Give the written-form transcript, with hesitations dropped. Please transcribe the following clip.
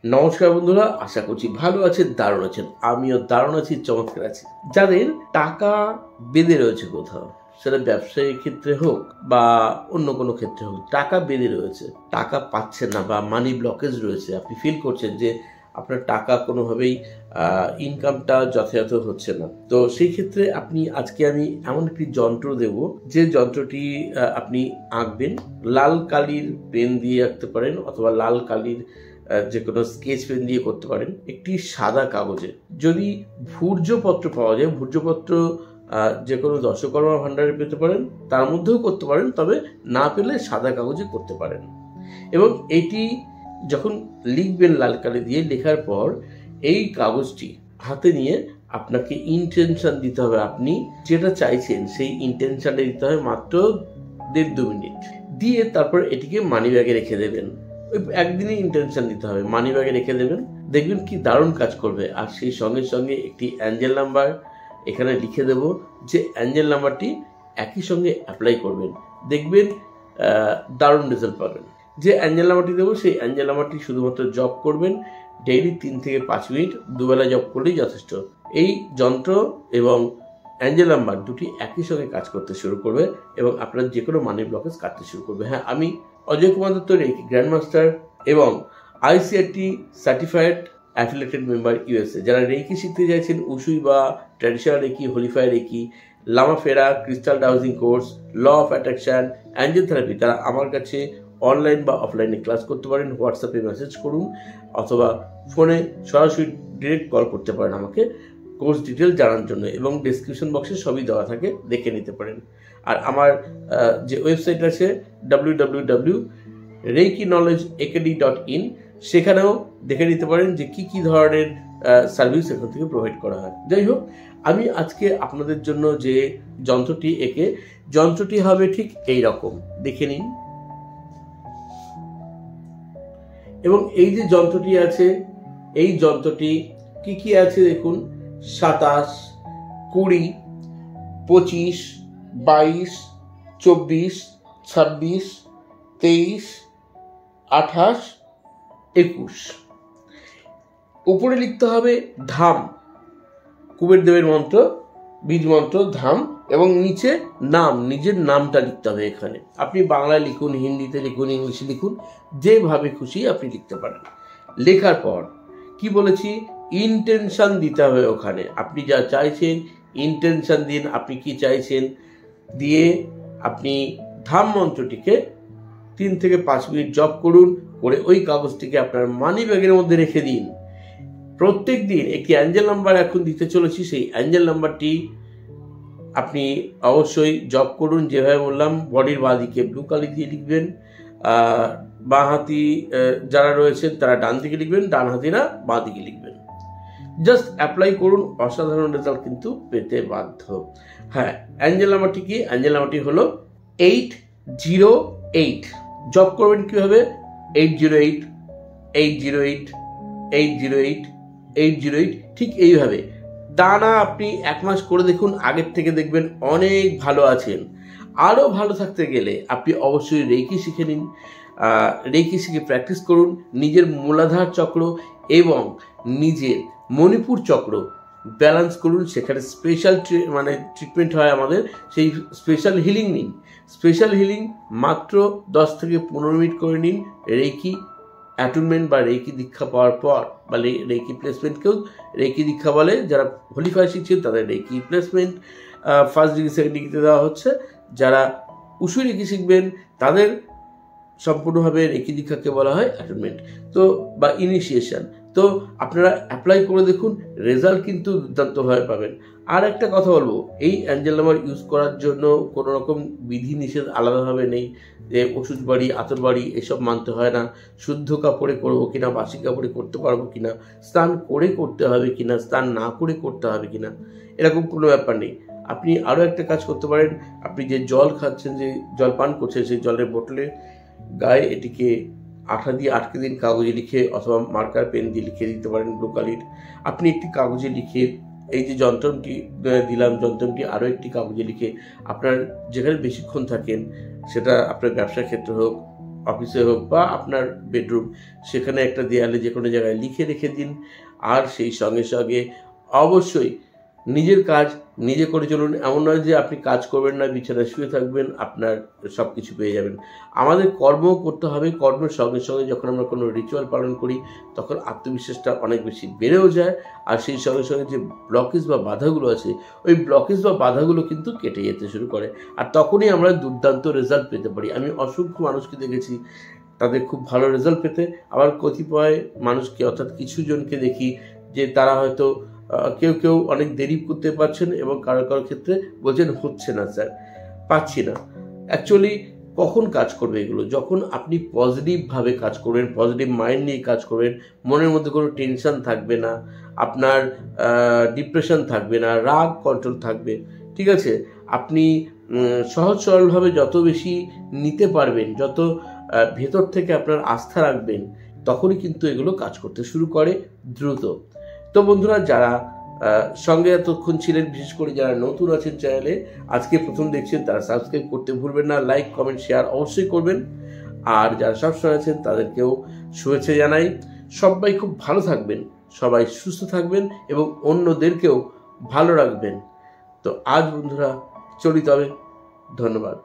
নমস্কার বন্ধুরা, আশা করছি ভালো আছেন, দারুণ আছেন। আমিও দারুণ আছি, চমৎকার আছি। যাদের টাকা বেঁধে রয়েছে কোথাও, সেটা ব্যবসায়িক ক্ষেত্রে হোক বা অন্য কোনো ক্ষেত্রে হোক, টাকা বেঁধে রয়েছে, টাকা পাচ্ছেন না বা মানি ব্লকেজ রয়েছে, আপনি ফিল করছেন যে আপনার টাকা কোনোভাবেই ইনকামটা যথাযথ হচ্ছে না, তো সেই ক্ষেত্রে আজকে আমি এমন একটি যন্ত্র দেব, যে যন্ত্রটি আপনি আঁকবেন। লাল কালির পেন দিয়ে আঁকতে পারেন অথবা লাল কালির যে কোনো স্কেচ পেন দিয়ে করতে পারেন একটি সাদা কাগজে। যদি ভূর্জপত্র পাওয়া যায়, ভূর্জপত্র যে কোনো দশকর্মা ভাণ্ডারে পেতে পারেন, তার মধ্যেও করতে পারেন, তবে না পেলে সাদা কাগজে করতে পারেন। এবং এটি যখন লিখবেন লাল কালি দিয়ে, লেখার পর এই কাগজটি হাতে নিয়ে আপনাকে ইন্টেনশন দিতে হবে। আপনি যেটা চাইছেন সেই ইন্টেনশনটা দিতে হবে মাত্র 1.5-2 মিনিট দিয়ে, তারপর এটিকে মানি ব্যাগে রেখে দেবেন। ওই একদিনই ইন্টেনশন দিতে হবে, মানি ব্যাগে রেখে দেবেন, দেখবেন কি দারুণ কাজ করবে। আর সেই সঙ্গে সঙ্গে একটি অ্যাঞ্জেল নাম্বার এখানে লিখে দেব, যে অ্যাঞ্জেল নাম্বারটি একই সঙ্গে অ্যাপ্লাই করবেন, দেখবেন দারুণ রেজাল্ট পাবেন। যে অ্যাঞ্জেল নাম্বারটি দেবো সেই অ্যাঞ্জেল নাম্বারটি শুধুমাত্র জব করবেন ডেইলি 3 থেকে 5 মিনিট, দুবেলা জব করলেই যথেষ্ট। এই যন্ত্র এবং অ্যাঞ্জেল নাম্বার দুটি একই সঙ্গে কাজ করতে শুরু করবে এবং আপনার যে কোনো মানি ব্লকেজ কাটতে শুরু করবে। হ্যাঁ, আমি অজয় কুমার দত্ত, রেকি গ্র্যান্ডমাস্টার এবং ICRT certified affiliated member USA। যারা রেকি শিখতে চাইছেন, উসুই বা traditional reiki, holy fire reiki, Lama Fera, crystal dowsing course, law of attraction, angel therapy, তারা আমার কাছে অনলাইন বা অফলাইনে ক্লাস করতে পারেন। হোয়াটসঅ্যাপে মেসেজ করুন অথবা ফোনে সরাসরি ডিরেক্ট কল করতে পারেন আমাকে কোর্স ডিটেল জানার জন্য, এবং ডেসক্রিপশন বক্সে সবই দেওয়া থাকে, দেখে নিতে পারেন। আর আমার যে ওয়েবসাইট আছে www.reikiknowledgeacademy.in, সেখানেও দেখে নিতে পারেন যে কি ধরনের সার্ভিস এখান থেকে প্রোভাইড করা হয়। যাই হোক, আমি আজকে আপনাদের জন্য যে যন্ত্রটি যন্ত্রটি হবে ঠিক এই রকম, দেখে নিন। এবং এই যে যন্ত্রটি আছে, এই যন্ত্রটি কি আছে দেখুন: 27, 20, 25, 22, 24, 26, 23, 28, 21। উপরে লিখতে হবে ধাম, কুবের দেবের মন্ত্র, বীজ মন্ত্র ধাম, এবং নিচে নাম, নিজের নামটা লিখতে হবে। এখানে আপনি বাংলায় লিখুন, হিন্দিতে লিখুন, ইংলিশে লিখুন, যেভাবে খুশি আপনি লিখতে পারেন। লেখার পর কি বলেছি, ইন্টেনশন দিতে হবে। ওখানে আপনি যা চাইছেন ইন্টেনশন দিন, আপনি কি চাইছেন দিয়ে আপনি ধাম মন্ত্রটিকে 3 থেকে 5 মিনিট জপ করুন, করে ওই কাগজটিকে আপনার মানি ব্যাগের মধ্যে রেখে দিন। প্রত্যেক দিন একটি অ্যাঞ্জেল নাম্বার এখন দিতে চলেছি, সেই অ্যাঞ্জেল নাম্বারটি আপনি অবশ্যই জপ করুন যেভাবে বললাম। বডির বাঁ দিকে ব্লু কালি দিয়ে লিখবেন, বাঁ হাতি যারা রয়েছেন তারা ডান দিকে লিখবেন, ডান হাতিরা বাঁ দিকে লিখবেন। জাস্ট অ্যাপ্লাই করুন, অসাধারণ রেজাল্ট কিন্তু পেতে বাধ্য। হ্যাঁ, অ্যাঞ্জেল নাম্বারটি কি? অ্যাঞ্জেল নাম্বারটি হলো 808। জব করবেন কিভাবে? 808, 808, 808, 808, ঠিক এইভাবে টানা আপনি 1 মাস করে দেখুন, আগের থেকে দেখবেন অনেক ভালো আছেন। আরও ভালো থাকতে গেলে আপনি অবশ্যই রেকি শিখে নিন, রেকি শিখে প্র্যাকটিস করুন। নিজের মূলাধার চক্র এবং নিজের মণিপুর চক্র ব্যালেন্স করুন, সেখানে স্পেশাল ট্রিটমেন্ট হয় আমাদের, সেই স্পেশাল হিলিং নিন। স্পেশাল হিলিং মাত্র 10 থেকে 15 মিনিট করে নিন। রেকি অ্যাটুনমেন্ট বা রেকি দীক্ষা পাওয়ার পর, বা রেকি প্লেসমেন্টকেও রেকি দীক্ষা বলে, যারা হোলিফাই শিখছেন তাদের reiki placement first degree, second ডিগ্রিতে দেওয়া হচ্ছে। যারা উসুই রেকি শিখবেন তাদের সম্পূর্ণভাবে রেকি দীক্ষাকে বলা হয় অ্যাটুনমেন্ট, তো বা ইনিশিয়েশন। তো আপনারা অ্যাপ্লাই করে দেখুন, রেজাল্ট কিন্তু দুর্দান্তভাবে পাবেন। আর একটা কথা বলবো, এই অ্যাঞ্জেল নাম্বার ইউজ করার জন্য কোনো রকম বিধি নিষেধ আলাদাভাবে নেই, যে ওষুধ বাড়ি, আতর বাড়ি এসব মানতে হয় না। শুদ্ধ কাপড়ে করবো কিনা, বাসি কাপড়ে করতে পারবো কিনা, স্নান করে করতে হবে কিনা, স্নান না করে করতে হবে কিনা, এরকম কোনো ব্যাপার নেই। আপনি আরও একটা কাজ করতে পারেন, আপনি যে জল খাচ্ছেন, যে জল পান করছেন, সেই জলের বোতলে গায়ে এটিকে আঠা দিয়ে আটকে দিন, কাগজে লিখে অথবা মার্কার পেন দিয়ে লিখে দিতে পারেন ব্লু কালির। আপনি একটি কাগজে লিখে এই যে যন্ত্রটি দিলাম, যন্ত্রটি আরও একটি কাগজে লিখে আপনার যেখানে বেশিক্ষণ থাকেন, সেটা আপনার ব্যবসার ক্ষেত্রে হোক অফিসে হোক বা আপনার বেডরুম, সেখানে একটা দেয়ালে যে কোনো জায়গায় লিখে রেখে দিন। আর সেই সঙ্গে সঙ্গে অবশ্যই নিজের কাজ নিজে করে চলুন। এমন নয় যে আপনি কাজ করবেন না, বিছানায় শুয়ে থাকবেন, আপনার সব কিছু পেয়ে যাবেন। আমাদের কর্ম করতে হবে। কর্মের সঙ্গে সঙ্গে যখন আমরা কোনো রিচুয়াল পালন করি তখন আত্মবিশ্বাসটা অনেক বেশি বেড়েও যায়। আর সেই সঙ্গে সঙ্গে যে ব্লকেজ বা বাধাগুলো আছে, ওই ব্লকেজ বা বাধাগুলো কিন্তু কেটে যেতে শুরু করে। আর তখনই আমরা দুর্দান্ত রেজাল্ট পেতে পারি। আমি অসংখ্য মানুষকে দেখেছি তাদের খুব ভালো রেজাল্ট পেতে। আবার কতিপয় মানুষকে, অর্থাৎ কিছু জনকে দেখি যে তারা হয়তো কেউ অনেক দেরি করতে পারছেন এবং কারো ক্ষেত্রে বলছেন হচ্ছে না স্যার, পাচ্ছি না। অ্যাকচুয়ালি কখন কাজ করবে এগুলো? যখন আপনি পজিটিভভাবে কাজ করবেন, পজিটিভ মাইন্ড নিয়ে কাজ করবেন, মনের মধ্যে কোনো টেনশন থাকবে না, আপনার ডিপ্রেশন থাকবে না, রাগ কন্ট্রোল থাকবে। ঠিক আছে? আপনি সহজ সরলভাবে যত বেশি নিতে পারবেন, যত ভেতর থেকে আপনার আস্থা রাখবেন, তখনই কিন্তু এগুলো কাজ করতে শুরু করে দ্রুত। তো বন্ধুরা, যারা সঙ্গে এতক্ষণ ছিলেন, বিশেষ করে যারা নতুন আছেন চ্যানেলে, আজকে প্রথম দেখছেন, তারা সাবস্ক্রাইব করতে ভুলবেন না। লাইক, কমেন্ট, শেয়ার অবশ্যই করবেন। আর যারা সবসময় আছেন তাদেরকেও শুভেচ্ছা জানাই। সবাই খুব ভালো থাকবেন, সবাই সুস্থ থাকবেন এবং অন্যদেরকেও ভালো রাখবেন। তো আজ বন্ধুরা চলি তবে, ধন্যবাদ।